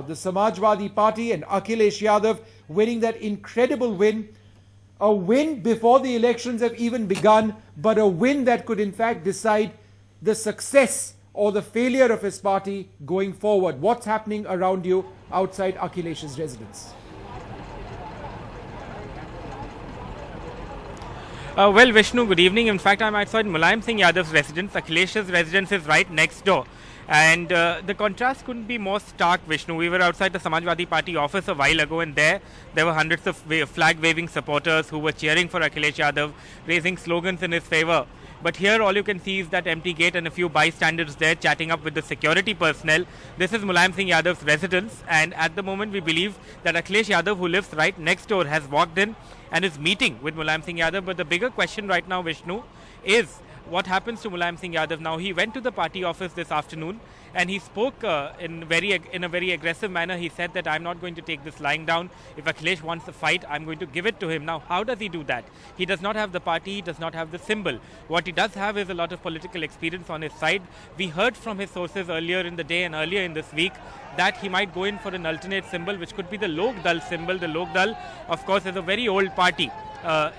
the Samajwadi Party and Akhilesh Yadav winning that incredible win. A win before the elections have even begun, but a win that could in fact decide the success or the failure of his party going forward. What's happening around you outside Akhilesh's residence? Well, Vishnu, good evening. In fact, I'm outside Mulayam Singh Yadav's residence. Akhilesh's residence is right next door. And the contrast couldn't be more stark, Vishnu. We were outside the Samajwadi Party office a while ago, and there were hundreds of flag-waving supporters who were cheering for Akhilesh Yadav, raising slogans in his favor. But here all you can see is that empty gate and a few bystanders there chatting up with the security personnel. This is Mulayam Singh Yadav's residence, and at the moment we believe that Akhilesh Yadav, who lives right next door, has walked in and is meeting with Mulayam Singh Yadav. But the bigger question right now, Vishnu, is what happens to Mulayam Singh Yadav now. He went to the party office this afternoon and he spoke in a very aggressive manner. He said that I'm not going to take this lying down. If Akhilesh wants a fight, I'm going to give it to him. Now, how does he do that? He does not have the party, he does not have the symbol. What he does have is a lot of political experience on his side. We heard from his sources earlier in the day and earlier in this week that he might go in for an alternate symbol, which could be the Lok Dal symbol. The Lok Dal, of course, is a very old party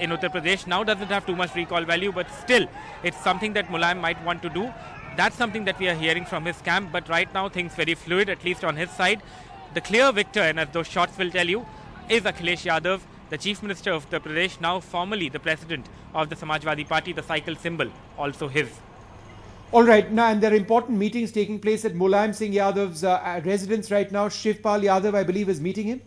in Uttar Pradesh. Now doesn't have too much recall value, but still it's something that Mulayam might want to do. That's something that we are hearing from his camp, but right now things very fluid, at least on his side. The clear victor, and as those shots will tell you, is Akhilesh Yadav, the Chief Minister of Uttar Pradesh, now formally the President of the Samajwadi Party, the cycle symbol, also his. All right, now, and there are important meetings taking place at Mulayam Singh Yadav's residence right now. Shivpal Yadav, I believe, is meeting him.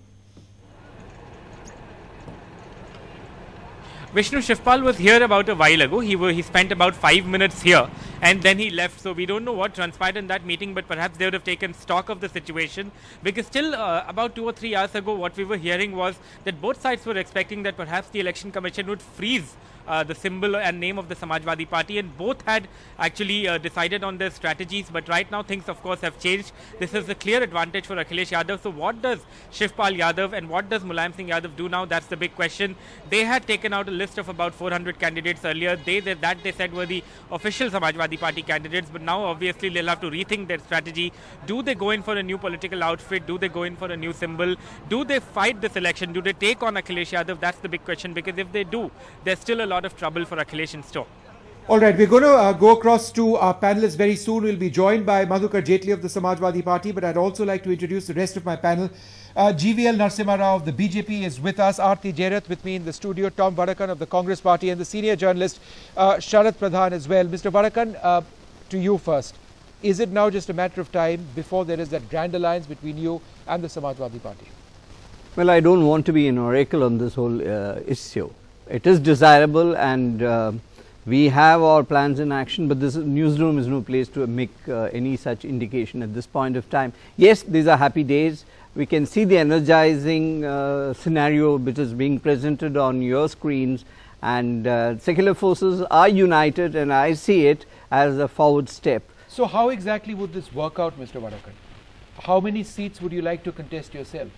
Vishnu, Shivpal was here about a while ago. He spent about 5 minutes here and then he left. So we don't know what transpired in that meeting, but perhaps they would have taken stock of the situation, because still about 2 or 3 hours ago what we were hearing was that both sides were expecting that perhaps the Election Commission would freeze the symbol and name of the Samajwadi Party, and both had actually decided on their strategies. But right now things of course have changed. This is a clear advantage for Akhilesh Yadav. So what does Shivpal Yadav and what does Mulayam Singh Yadav do now? That's the big question. They had taken out a list of about 400 candidates earlier. They said were the official Samajwadi Party candidates, but now obviously they'll have to rethink their strategy. Do they go in for a new political outfit? Do they go in for a new symbol? Do they fight this election? Do they take on Akhilesh Yadav? That's the big question, because if they do, there's still a lot of trouble for Akhilesh in store. All right, we're going to go across to our panelists very soon. We'll be joined by Madhukar Jaitley of the Samajwadi Party, but I'd also like to introduce the rest of my panel. GVL Narasimha Rao of the BJP is with us, Aarti Jairath with me in the studio, Tom Varakan of the Congress Party, and the senior journalist Sharath Pradhan as well. Mr. Varakan, to you first. Is it now just a matter of time before there is that grand alliance between you and the Samajwadi Party? Well, I don't want to be an oracle on this whole issue. It is desirable, and we have our plans in action, but this newsroom is no place to make any such indication at this point of time. Yes, these are happy days. We can see the energizing scenario which is being presented on your screens, and secular forces are united, and I see it as a forward step. So how exactly would this work out, Mr. Varakan? How many seats would you like to contest yourself?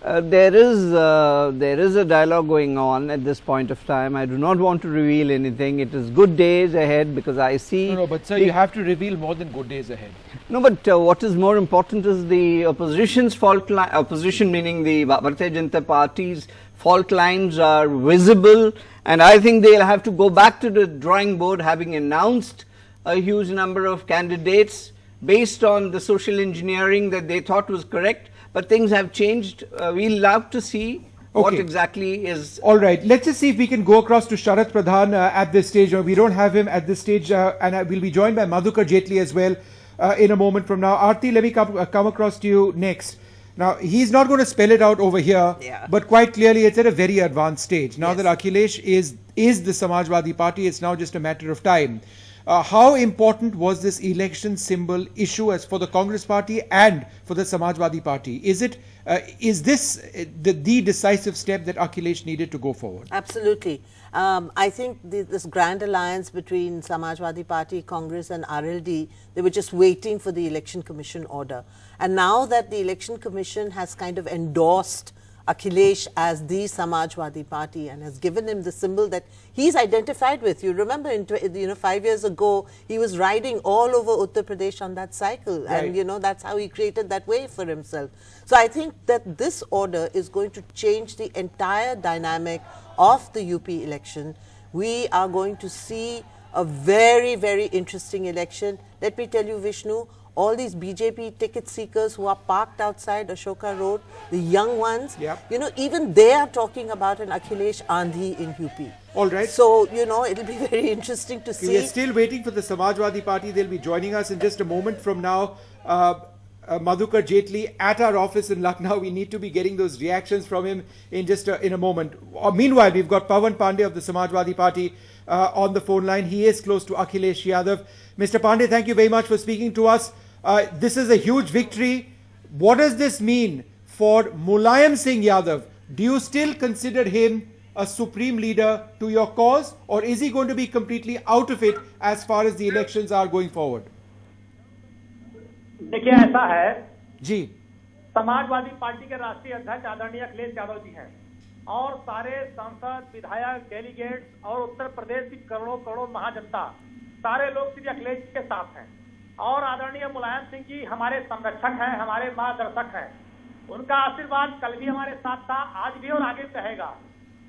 There is a dialogue going on at this point of time. I do not want to reveal anything. It is good days ahead, because I see... No, but sir, you have to reveal more than good days ahead. No, but what is more important is the opposition's fault line. Opposition meaning the Bharatiya Janata Party's fault lines are visible, and I think they'll have to go back to the drawing board, having announced a huge number of candidates based on the social engineering that they thought was correct. But things have changed. We'll love to see what exactly is... All right. Let's just see if we can go across to Sharath Pradhan at this stage. We don't have him at this stage, and we'll be joined by Madhukar Jaitley as well in a moment from now. Aarti, let me come across to you next. Now, he's not going to spell it out over here, but quite clearly it's at a very advanced stage. Now that Akhilesh is the Samajwadi Party, it's now just a matter of time. How important was this election symbol issue as for the Congress Party and for the Samajwadi Party? Is this the decisive step that Akhilesh needed to go forward? Absolutely. I think this grand alliance between Samajwadi Party, Congress and RLD, they were just waiting for the Election Commission order. And now that the Election Commission has kind of endorsed Akhilesh as the Samajwadi Party and has given him the symbol that he's identified with. You remember, 5 years ago, he was riding all over Uttar Pradesh on that cycle, Right. and that's how he created that way for himself. So I think that this order is going to change the entire dynamic of the UP election. We are going to see a very, very interesting election. Let me tell you, Vishnu, all these BJP ticket seekers who are parked outside Ashoka Road, the young ones, Yep. even they are talking about an Akhilesh Andhi in UP. All right. So, it'll be very interesting to see. We are still waiting for the Samajwadi Party. They'll be joining us in just a moment from now. Madhukar Jaitley at our office in Lucknow. We need to be getting those reactions from him in just in a moment. Meanwhile, we've got Pawan Pandey of the Samajwadi Party on the phone line. He is close to Akhilesh Yadav. Mr. Pandey, thank you very much for speaking to us. This is a huge victory. What does this mean for Mulayam Singh Yadav? Do you still consider him a supreme leader to your cause, or is he going to be completely out of it as far as the elections are going forward? देखिए ऐसा है जी Samajwadi party के राष्ट्रीय अध्यक्ष आदरणीय अखिलेश यादव जी हैं और सारे सांसद विधायक डेलीगेट्स और उत्तर प्रदेश की करोड़ों करोड़ों महाजनता सारे लोग श्री अखिलेश जी के साथ हैं और आदरणीय मुलायम सिंह जी हमारे संरक्षक हैं, हमारे मार्गदर्शक हैं। उनका आशीर्वाद कल भी हमारे साथ था, आज भी और आगे रहेगा।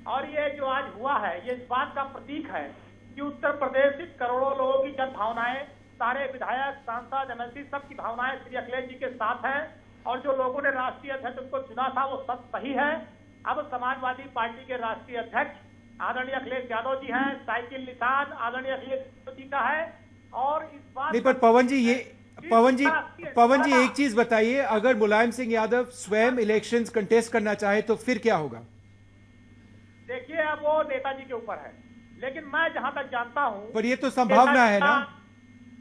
और ये जो आज हुआ है ये इस बात का प्रतीक है कि उत्तर प्रदेश की करोड़ों लोगों की जन भावनाएं, सारे विधायक, सांसद, एमएलसी सबकी भावनाएं श्री अखिलेश जी के साथ हैं और जो लोगों ने राष्ट्रीय अध्यक्ष उनको चुना था वो सब सही है। अब समाजवादी पार्टी के राष्ट्रीय अध्यक्ष आदरणीय अखिलेश यादव जी हैं, साइकिल निशान आदरणीय अखिलेश यादव जी का है और इस बात नहीं, पर पवन जी एक चीज बताइए, अगर मुलायम सिंह यादव स्वयं इलेक्शंस कंटेस्ट करना चाहे तो फिर क्या होगा? देखिए अब वो नेताजी के ऊपर है, लेकिन मैं जहां तक जानता हूं, पर ये तो संभावना है ना।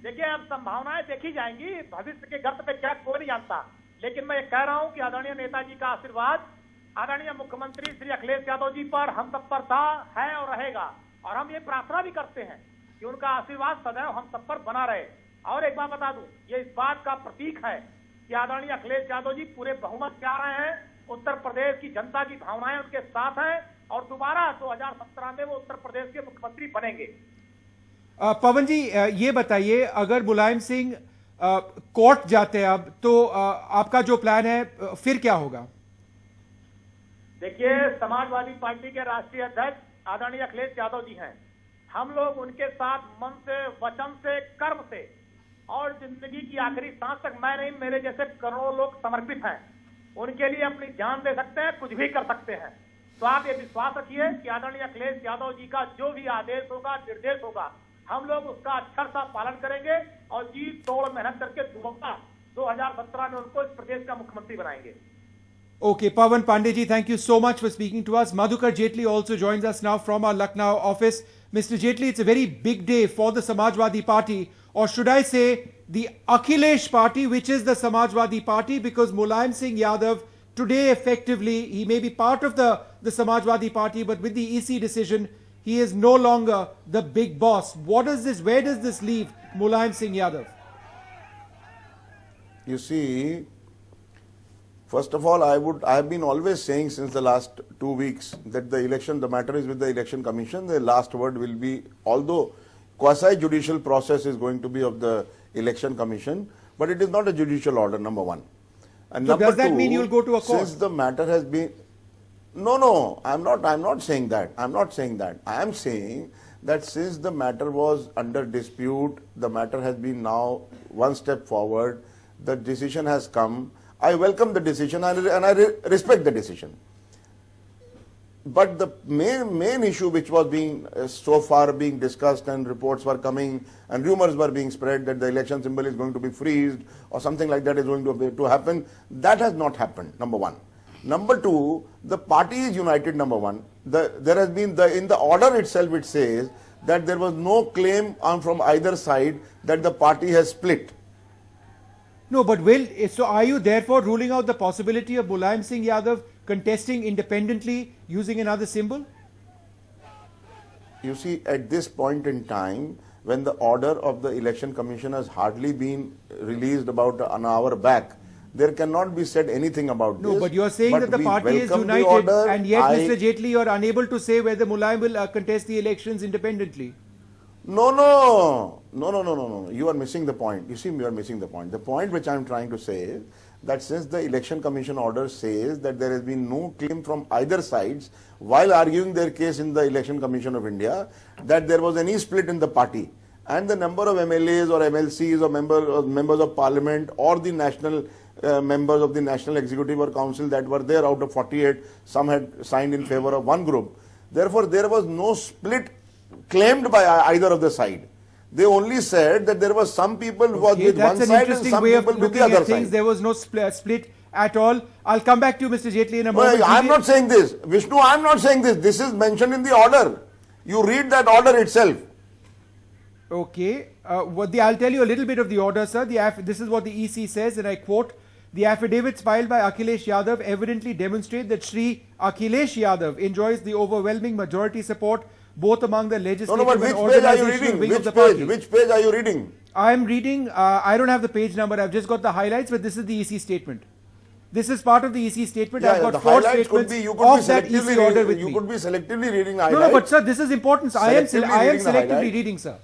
देखिए अब संभावनाएं देखी जाएंगी, भविष्य के गर्त पे क्या कोई नहीं जानता, लेकिन मैं ये कह रहा हूं कि आदरणीय नेताजी का आशीर्वाद आदरणीय मुख्यमंत्री श्री अखिलेश यादव जी पर, हम सब पर था, है और रहेगा। और हम ये प्रार्थना भी करते हैं कि उनका आशीर्वाद सदैव हम सब पर बना रहे। और एक बात बता दूं, ये इस बात का प्रतीक है कि आदरणीय अखिलेश यादव जी पूरे बहुमत से आ रहे हैं, उत्तर प्रदेश की जनता की भावनाएं उनके साथ हैं और दोबारा 2017 में वो उत्तर प्रदेश के मुख्यमंत्री बनेंगे। पवन जी ये बताइए, अगर मुलायम सिंह कोर्ट जाते हैं अब तो आपका जो प्लान है फिर क्या होगा? देखिए समाजवादी पार्टी के राष्ट्रीय अध्यक्ष आदरणीय अखिलेश यादव जी हैं, हम लोग उनके साथ मन से, वचन से, कर्म से और जिंदगी की आखिरी सांस तक, मैं नहीं मेरे जैसे करोड़ों लोग समर्पित हैं, उनके लिए अपनी जान दे सकते हैं, कुछ भी कर सकते हैं। तो आप ये विश्वास रखिए कि आदरणीय अखिलेश यादव जी का जो भी आदेश होगा, निर्देश होगा, हम लोग उसका अक्षर सा पालन करेंगे और जी तोड़ मेहनत करके 2017 में उनको इस प्रदेश का मुख्यमंत्री बनाएंगे। Okay, Pawan Pandey ji, thank you so much for speaking to us. Madhukar Jaitley also joins us now from our Lucknow office. Mr. Jaitley, it's a very big day for the Samajwadi Party, or should I say the Akhilesh Party, which is the Samajwadi Party, because Mulayam Singh Yadav today effectively, he may be part of the Samajwadi Party, but with the EC decision, he is no longer the big boss. Where does this leave Mulayam Singh Yadav? You see, first of all, I have been always saying since the last 2 weeks that the matter is with the Election Commission. The last word will be, although quasi-judicial process is going to be of the Election Commission, but it is not a judicial order, number one. And So number does that two, mean you'll go to a court? Since the matter has been, no, I'm not saying that. I am saying that since the matter was under dispute, the matter has been now one step forward, the decision has come. I welcome the decision and I respect the decision. But the main issue which was being so far being discussed and reports were coming and rumors were being spread that the election symbol is going to be freezed or something like that is going to happen, that has not happened, number one. Number two, the party is united, number one. There has been, in the order itself it says that there was no claim from either side that the party has split. No, but so are you therefore ruling out the possibility of Mulayam Singh Yadav contesting independently using another symbol? You see, at this point in time, when the order of the Election Commission has hardly been released about an hour back, there cannot be said anything about this. No, but you're saying that the we party is welcome the united, order. and yet, Mr. Jaitley, you're unable to say whether Mulayam will contest the elections independently. No. You are missing the point. You see, you are missing the point. The point which I am trying to say is that since the Election Commission order says that there has been no claim from either sides while arguing their case in the Election Commission of India that there was any split in the party, and the number of MLAs or MLCs or members of parliament or the national members of the National Executive or Council that were there out of 48, some had signed in favor of one group. Therefore, there was no split claimed by either of the side. They only said that there was some people who were with one side and some people with the other side. There was no split at all. I'll come back to you, Mr. Jaitley, in a moment. I am not saying this. Vishnu, I am not saying this. This is mentioned in the order. You read that order itself. Okay. I'll tell you a little bit of the order, sir. This is what the EC says, and I quote, "The affidavits filed by Akhilesh Yadav evidently demonstrate that Shri Akhilesh Yadav enjoys the overwhelming majority support both among the legislative but and which page are you organizational reading? wing of the Which page? party." Which page are you reading? I'm reading, I don't have the page number, I've just got the highlights, but this is the EC statement. This is part of the EC statement. I've got the 4 highlights could statements be, of that EC order with you me. could be selectively reading the No, highlights. but sir, this is important. I am Selectively reading the selectively highlights. reading, sir.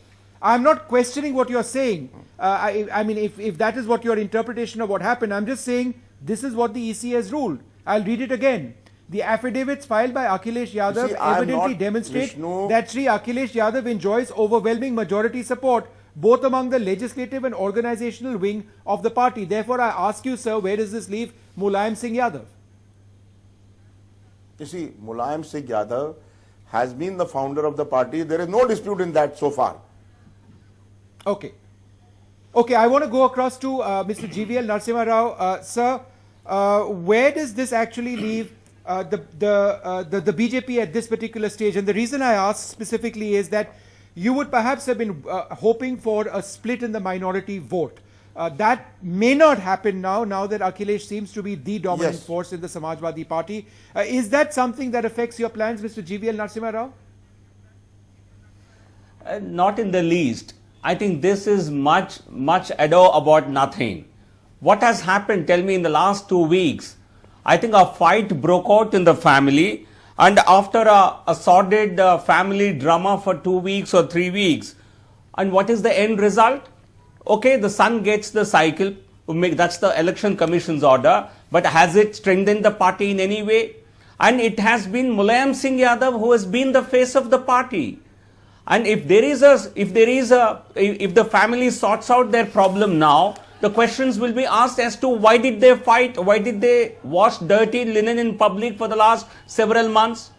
I'm not questioning what you're saying. I mean, if that is what your interpretation of what happened, I'm just saying this is what the EC has ruled. I'll read it again. The affidavits filed by Akhilesh Yadav evidently demonstrate that Shri Akhilesh Yadav enjoys overwhelming majority support both among the legislative and organizational wing of the party. Therefore, I ask you, sir, where does this leave Mulayam Singh Yadav? You see, Mulayam Singh Yadav has been the founder of the party. There is no dispute in that so far. Okay. Okay, I want to go across to Mr. GVL Narasimha Rao. Sir, where does this actually leave the BJP at this particular stage? And the reason I ask specifically is that you would perhaps have been hoping for a split in the minority vote. That may not happen now that Akhilesh seems to be the dominant force in the Samajwadi Party. Is that something that affects your plans, Mr. GVL Narasimha Rao? Not in the least. I think this is much ado about nothing. What has happened, tell me, in the last 2 weeks? I think a fight broke out in the family, and after a sordid family drama for 2 weeks or 3 weeks, and what is the end result? Okay, the son gets the cycle, that's the Election Commission's order, but has it strengthened the party in any way? And it has been Mulayam Singh Yadav who has been the face of the party. And if the family sorts out their problem now, the questions will be asked as to why did they fight, why did they wash dirty linen in public for the last several months?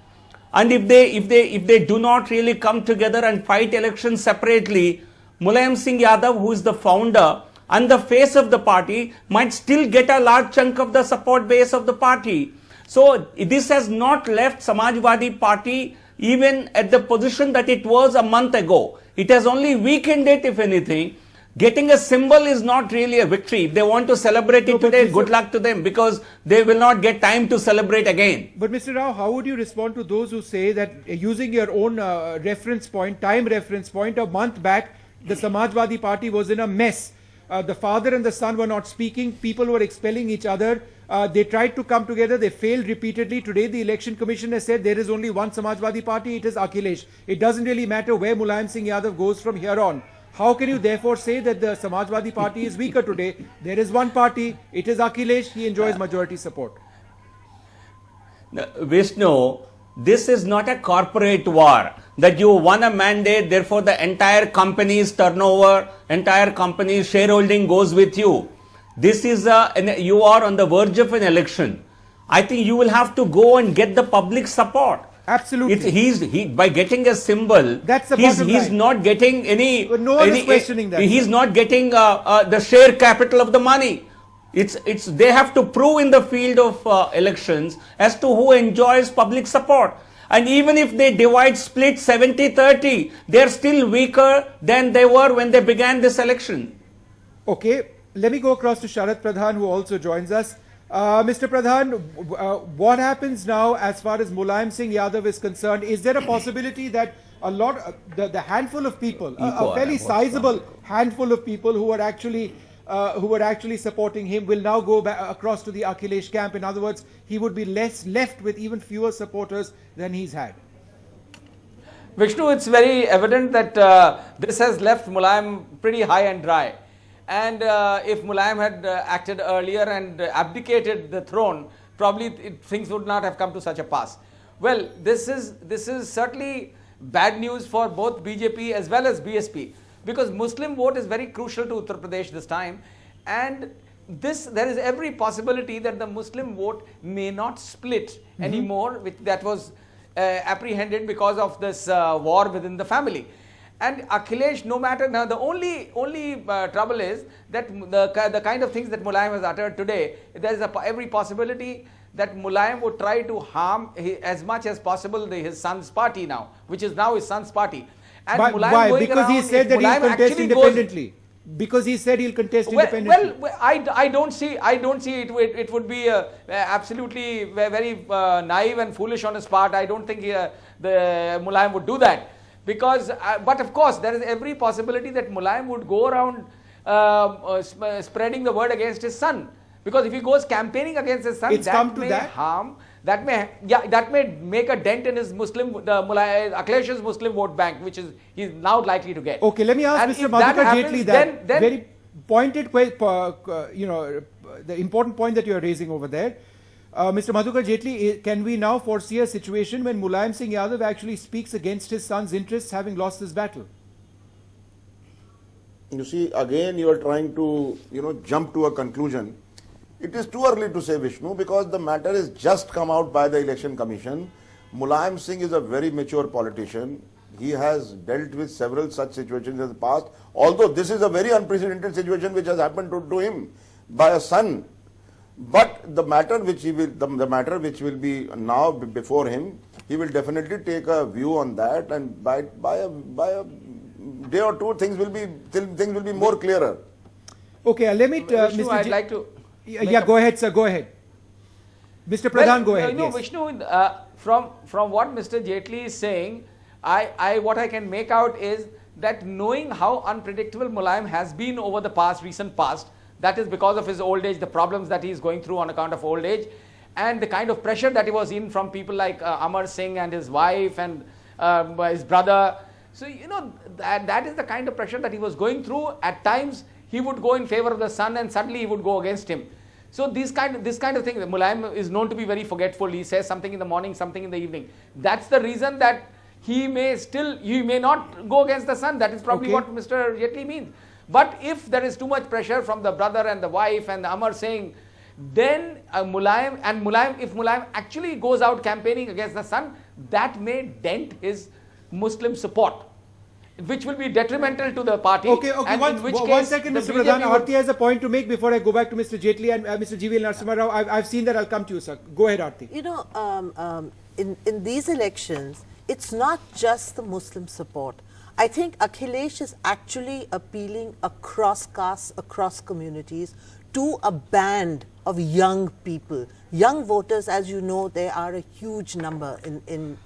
And if they do not really come together and fight elections separately, Mulayam Singh Yadav, who is the founder and the face of the party, might still get a large chunk of the support base of the party. So this has not left Samajwadi Party even at the position that it was a month ago. It has only weakened it, if anything. Getting a symbol is not really a victory. If they want to celebrate it today, good luck to them, because they will not get time to celebrate again. But Mr. Rao, how would you respond to those who say that using your own reference point, time reference point, a month back, the Samajwadi Party was in a mess. The father and the son were not speaking. People were expelling each other. They tried to come together. They failed repeatedly. Today, the Election Commission has said there is only one Samajwadi Party. It is Akhilesh. It doesn't really matter where Mulayam Singh Yadav goes from here on. How can you therefore say that the Samajwadi Party is weaker today? There is one party. It is Akhilesh. He enjoys majority support. Vishnu, this is not a corporate war that you won a mandate, therefore the entire company's turnover, entire company's shareholding goes with you. This is you are on the verge of an election. I think you will have to go and get the public support. Absolutely. By getting a symbol, that's the he's not getting any. No one is questioning that. He's not getting the share capital of the money. They have to prove in the field of elections as to who enjoys public support. And even if they split 70-30, they are still weaker than they were when they began this election. Okay, let me go across to Sharad Pradhan, who also joins us. Mr. Pradhan, what happens now as far as Mulayam Singh Yadav is concerned? Is there a possibility that the handful of people, a fairly sizable handful of people who are actually who were actually supporting him will now go back across to the Akhilesh camp. In other words, he would be left with even fewer supporters than he's had. Vishnu, it's very evident that this has left Mulayam pretty high and dry. And if Mulayam had acted earlier and abdicated the throne, probably things would not have come to such a pass. Well, this is certainly bad news for both BJP as well as BSP, because Muslim vote is very crucial to Uttar Pradesh this time, and there is every possibility that the Muslim vote may not split anymore, which that was apprehended because of this war within the family. And Akhilesh, no matter now, the only trouble is that the kind of things that Mulayam has uttered today, there is every possibility that Mulayam would try to harm as much as possible his son's party now, which is now his son's party. And Why? Because he said that he'll contest independently. Because he said he'll contest independently. Well, I don't see it. It would be absolutely very naive and foolish on his part. I don't think the Mulayam would do that. Because, but of course, there is every possibility that Mulayam would go around spreading the word against his son. Because if he goes campaigning against his son, that may make a dent in his Akhilesh's Muslim vote bank, which he's now likely to get. Okay, let me ask Mr. Madhukar Jaitley that very pointed, the important point that you are raising over there. Mr. Madhukar Jaitley, can we now foresee a situation when Mulayam Singh Yadav actually speaks against his son's interests, having lost this battle? You see, again you are trying to, jump to a conclusion. It is too early to say, Vishnu, because the matter is just come out by the Election Commission. Mulayam Singh is a very mature politician. He has dealt with several such situations in the past, although this is a very unprecedented situation which has happened to him by a son. But the matter which will be now before him, he will definitely take a view on that, and by a day or two things will be more clearer. Okay, let me Vishnu, I'd like to go ahead, sir, go ahead. Mr. Pradhan, go ahead. Yes. Vishnu, from what Mr. Jaitley is saying, what I can make out is that knowing how unpredictable Mulayam has been over the recent past, that is because of his old age, the problems that he is going through on account of old age, and the kind of pressure that he was in from people like Amar Singh and his wife and his brother. So, that is the kind of pressure that he was going through. At times, he would go in favor of the son and suddenly he would go against him. So, this kind of thing, Mulayam is known to be very forgetful. He says something in the morning, something in the evening. That's the reason that he may not go against the son. That is probably what Mr. Jaitley means. But if there is too much pressure from the brother and the wife and the Amar Singh, then if Mulayam actually goes out campaigning against the son, that may dent his Muslim support, which will be detrimental to the party. Okay, one second, Mr. Pradhan. Aarti has a point to make before I go back to Mr. Jaitley and Mr. GVL Narasimha Rao. I've seen that. I'll come to you, sir. Go ahead, Aarti. In these elections, it's not just the Muslim support. I think Akhilesh is actually appealing across castes, across communities, to a band of young people. Young voters, as you know, they are a huge number in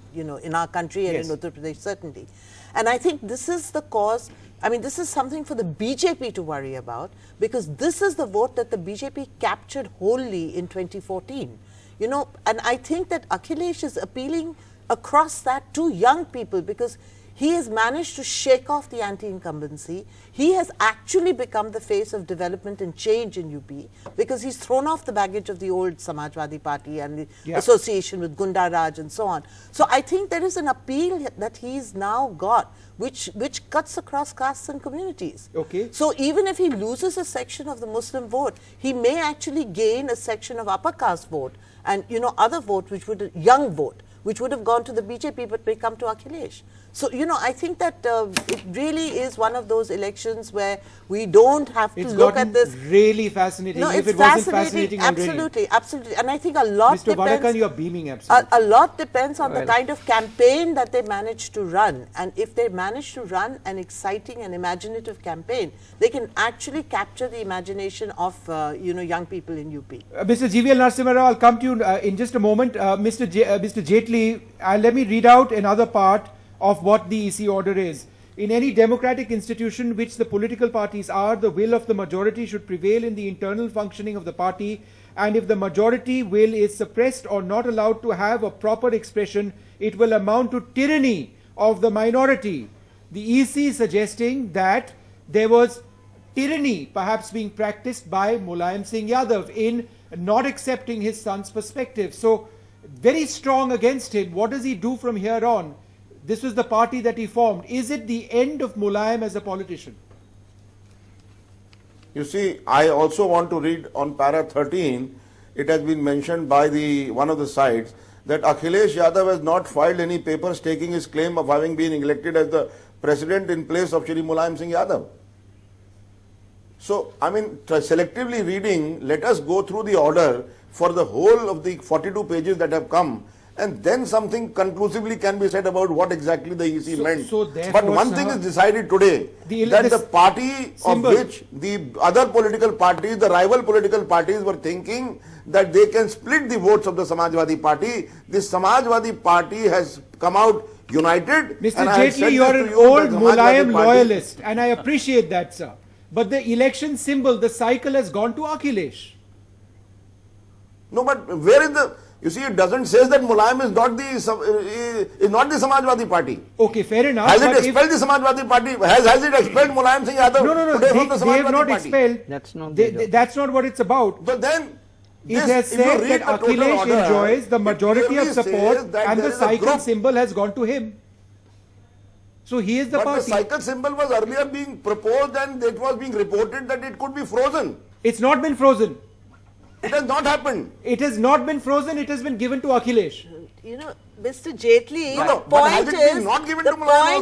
our country and in Uttar Pradesh, certainly. And I think this is the cause. I mean, this is something for the BJP to worry about, because this is the vote that the BJP captured wholly in 2014. And I think that Akhilesh is appealing across that to young people, because he has managed to shake off the anti-incumbency. He has actually become the face of development and change in UP, because he's thrown off the baggage of the old Samajwadi Party and the association with Gunda Raj and so on. So I think there is an appeal that he's now got, which cuts across castes and communities. Okay. So even if he loses a section of the Muslim vote, he may actually gain a section of upper caste vote and other vote, young vote, which would have gone to the BJP but may come to Akhilesh. So, I think that it really is one of those elections where we don't have to look at this. It's really fascinating. No, if it's it wasn't fascinating absolutely, absolutely. And I think a lot Mr. depends. Vadakan, you're beaming absolutely. A lot depends on the kind of campaign that they manage to run. And if they manage to run an exciting and imaginative campaign, they can actually capture the imagination of, young people in UP. Mr. GVL Narasimha Rao, I'll come to you in just a moment. Mr. Jaitley, let me read out another part of what the EC order is. In any democratic institution which the political parties are, the will of the majority should prevail in the internal functioning of the party, and if the majority will is suppressed or not allowed to have a proper expression, it will amount to tyranny of the minority. The EC is suggesting that there was tyranny perhaps being practiced by Mulayam Singh Yadav in not accepting his son's perspective. So very strong against him. What does he do from here on? This was the party that he formed. Is it the end of Mulayam as a politician? You see, I also want to read on para 13, it has been mentioned by one of the sides that Akhilesh Yadav has not filed any papers taking his claim of having been elected as the president in place of Shri Mulayam Singh Yadav. So, I mean, selectively reading, let us go through the order for the whole of the 42 pages that have come, and then something conclusively can be said about what exactly the EC meant. But one thing is decided today, that the party symbol of which the other political parties, the rival political parties were thinking that they can split the votes of the Samajwadi Party. This Samajwadi Party has come out united. Mr. Jaitley, you are an old Mulayam loyalist, and I appreciate that, sir. But the election symbol, the cycle has gone to Akhilesh. No, but where is the... You see, it doesn't say that Mulayam is not the Samajwadi Party. Okay, fair enough. Has it expelled the Samajwadi Party? Has it expelled Mulayam Singh Yadav? No. They have not expelled. That's not what it's about. But then... It has said that Akhilesh enjoys the majority of support and the cycle symbol has gone to him. So he is the party. But the cycle symbol was earlier being proposed and it was being reported that it could be frozen. It's not been frozen. It has not happened. It has not been frozen. It has been given to Akhilesh. You know, Mr. Jaitley, the point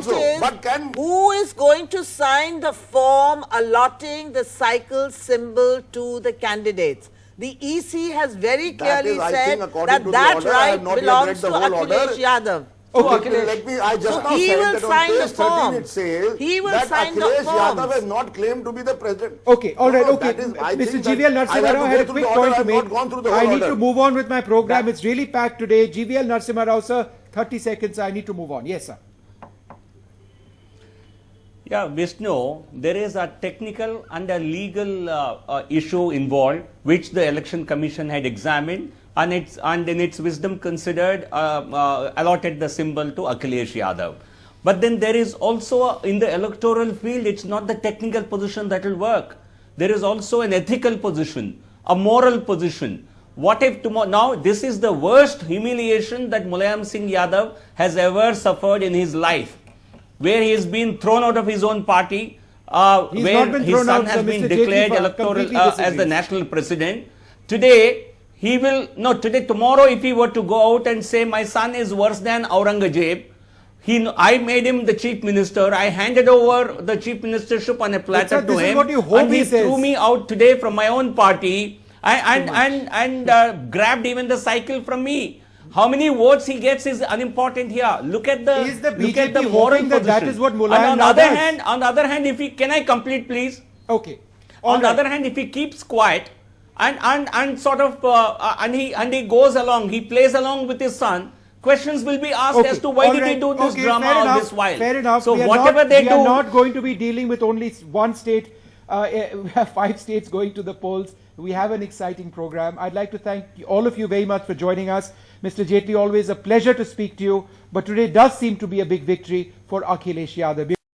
is, who is going to sign the form allotting the cycle symbol to the candidates? The EC has very clearly said that right belongs to Akhilesh Yadav. Okay, let me. I just now said that on page 13 it says that Akhilesh Yadav has not claimed to be the president. Okay, all right, okay. Mr. GVL Narasimha Rao had a quick point to make. I need to move on with my program. It's really packed today. GVL Narasimha Rao, sir, 30 seconds. I need to move on. Yes, sir. Yeah, Vishnu, there is a technical and a legal issue involved, which the Election Commission had examined, and in its wisdom considered allotted the symbol to Akhilesh Yadav. But then there is also in the electoral field, it's not the technical position that will work. There is also an ethical position, a moral position. What if tomorrow, now this is the worst humiliation that Mulayam Singh Yadav has ever suffered in his life, where he has been thrown out of his own party, where his son has been declared electoral as the national president. Today, tomorrow if he were to go out and say, my son is worse than Aurangzeb, I made him the chief minister, I handed over the chief ministership on a platter to him, and he threw me out today from my own party and grabbed even the cycle from me. How many votes he gets is unimportant here. Look at the moral position. That is what Mulayam on the other hand, can I complete, please? Okay. On the other hand, if he keeps quiet and sort of and he goes along, he plays along with his son, questions will be asked as to why did he do this drama all this while. Fair enough. So we are not going to be dealing with only one state. We have 5 states going to the polls. We have an exciting program. I'd like to thank all of you very much for joining us. Mr. Jaitley, always a pleasure to speak to you. But today does seem to be a big victory for Akhilesh Yadav.